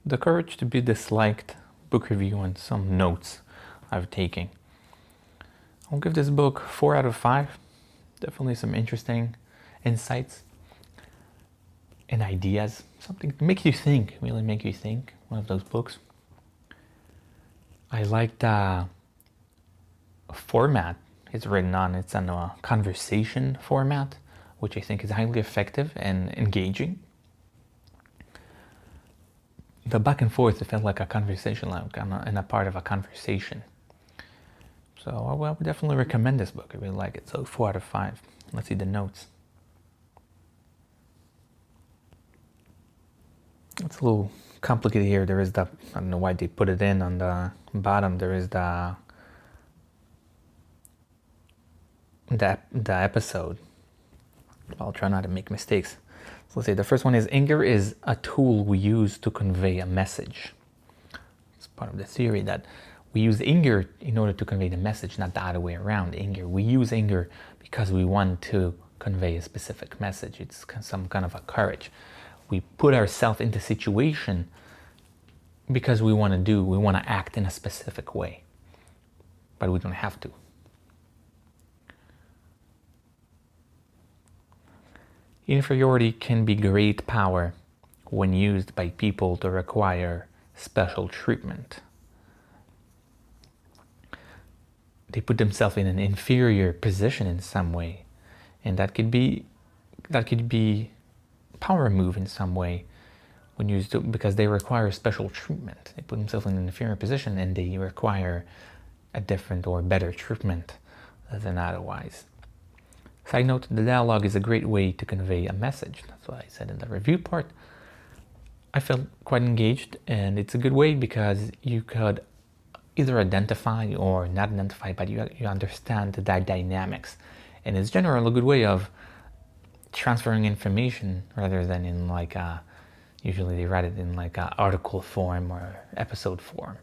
The Courage to Be Disliked book review and some notes I've taken. I'll give this book 4 out of 5. Definitely some interesting insights and ideas. Something to make you think, really make you think. One of those books. I like the format it's written on. It's on a conversation format, which I think is highly effective and engaging. The back and forth, it felt like a conversation, like in a part of a conversation. So I would definitely recommend this book. I really like it. So 4 out of 5. Let's see the notes. It's a little complicated here. There is the, I don't know why they put it in on the bottom. There is the episode. I'll try not to make mistakes. So let's say the first one is anger is a tool we use to convey a message. It's part of the theory that we use anger in order to convey the message, not the other way around. We use anger because we want to convey a specific message. It's some kind of a courage. We put ourselves into a situation because we want to act in a specific way, but we don't have to. Inferiority can be great power when used by people to require special treatment. They put themselves in an inferior position in some way, and that could be power move in some way when used to, because they require special treatment. They put themselves in an inferior position and they require a different or better treatment than otherwise. Side note, the dialogue is a great way to convey a message. That's what I said in the review part. I felt quite engaged, and it's a good way because you could either identify or not identify, but you understand the dynamics. And it's generally a good way of transferring information rather than in like usually they write it in like a article form or episode form.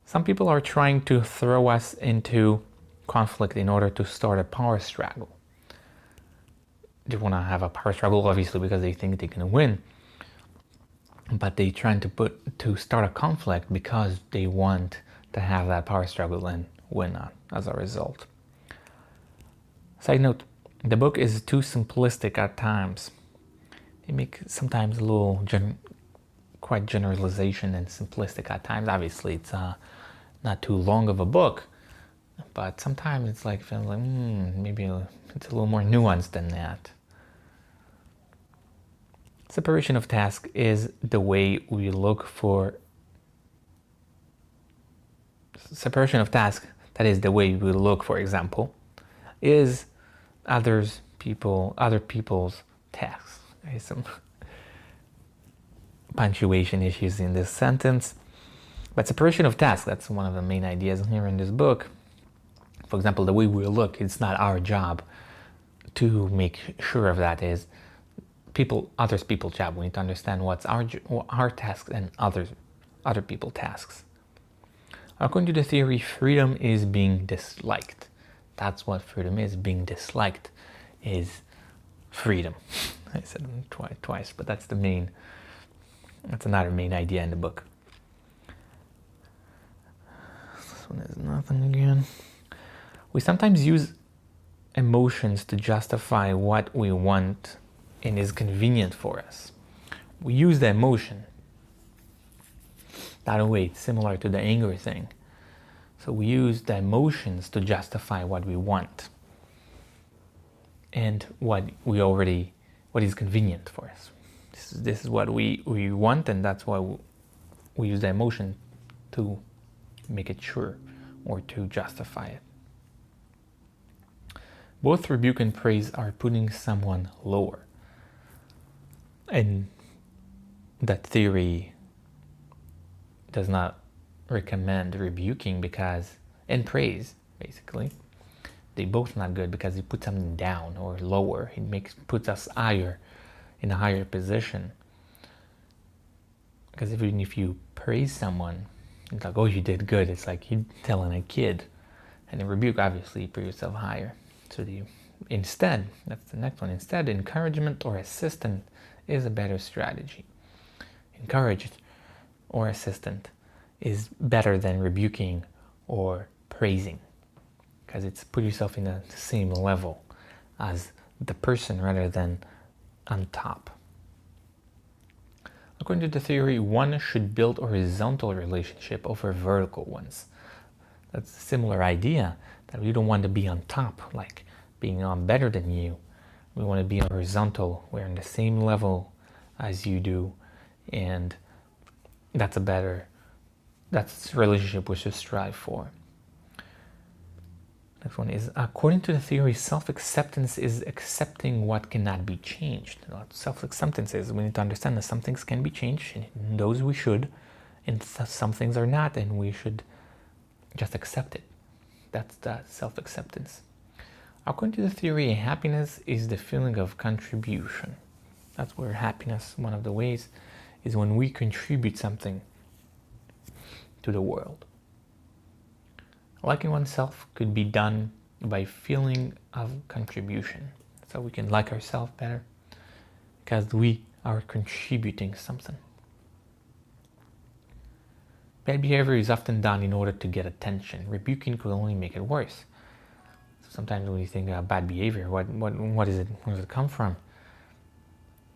Some people are trying to throw us into conflict in order to start a power struggle. They want to have a power struggle, obviously, because they think they're going to win. But they're trying to start a conflict because they want to have that power struggle and win as a result. Side note, the book is too simplistic at times. They make sometimes a little quite generalization and simplistic at times. Obviously, it's not too long of a book, but sometimes it's like feels like maybe it's a little more nuanced than that. Separation of task is the way we look for separation of task. That is the way we look, for example, is other people's tasks. There's some punctuation issues in this sentence. But separation of tasks, that's one of the main ideas here in this book. For example, the way we look, it's not our job to make sure of that. Is other people's job. We need to understand what's our tasks and other people's tasks. According to the theory, freedom is being disliked. That's what freedom is. Being disliked is freedom. I said it twice, but that's another main idea in the book. This one is nothing again. We sometimes use emotions to justify what we want and is convenient for us. We use the emotion. That way, it's similar to the anger thing. So we use the emotions to justify what we want and what is convenient for us. This is what we want, and that's why we use the emotion to make it sure or to justify it. Both rebuke and praise are putting someone lower. And that theory does not recommend rebuking and praise, basically. They both not good because it puts something down or lower. It puts us higher, in a higher position. Because even if you praise someone, it's like, oh, you did good. It's like you telling a kid. And in rebuke, obviously, you put yourself higher. So instead, that's the next one. Instead, encouragement or assistance is a better strategy. Encouraged or assistant is better than rebuking or praising, because it's put yourself in the same level as the person rather than on top. According to the theory, one should build a horizontal relationship over vertical ones. That's a similar idea, that we don't want to be on top, like being on better than you. We want to be horizontal. We're on the same level as you do, and that's a relationship we should strive for. Next one is, according to the theory, self-acceptance is accepting what cannot be changed. Self-acceptance is, we need to understand that some things can be changed, and those we should, and some things are not, and we should just accept it. That's the self-acceptance. According to the theory, happiness is the feeling of contribution. That's where happiness, one of the ways, is when we contribute something to the world. Liking oneself could be done by feeling of contribution. So we can like ourselves better because we are contributing something. Bad behavior is often done in order to get attention. Rebuking could only make it worse. Sometimes when you think about bad behavior, what is it? Where does it come from?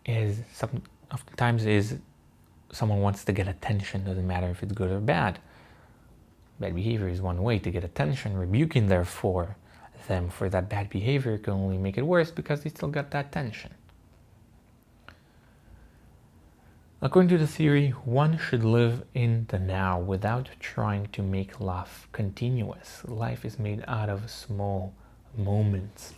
Oftentimes is someone wants to get attention. Doesn't matter if it's good or bad. Bad behavior is one way to get attention. Rebuking, therefore, them for that bad behavior can only make it worse because they still got that attention. According to the theory, one should live in the now without trying to make life continuous. Life is made out of small moments.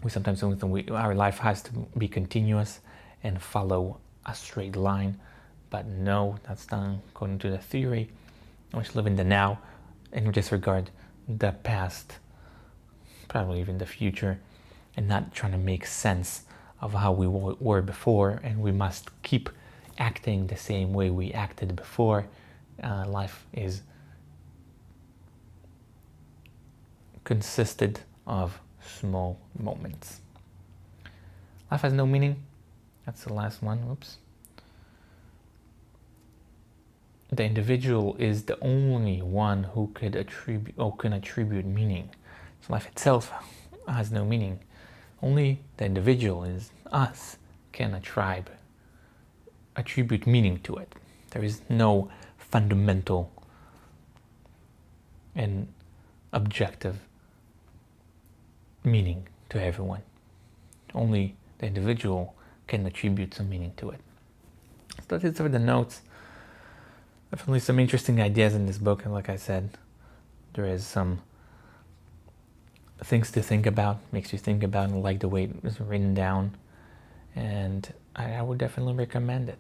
We sometimes think our life has to be continuous and follow a straight line, but no, that's not according to the theory. We should live in the now and disregard the past, probably even the future, and not trying to make sense of how we were before, and we must keep acting the same way we acted before. Life is consisted of small moments. Life has no meaning. That's the last one. Oops. The individual is the only one who can attribute meaning. So life itself has no meaning. Only the individual, is us, can attribute meaning to it. There is no fundamental and objective meaning to everyone. Only the individual can attribute some meaning to it. So that's it for the notes. Definitely some interesting ideas in this book, and like I said, there is some things to think about, makes you think about, and like the way it was written down, and I would definitely recommend it.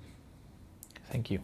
Thank you.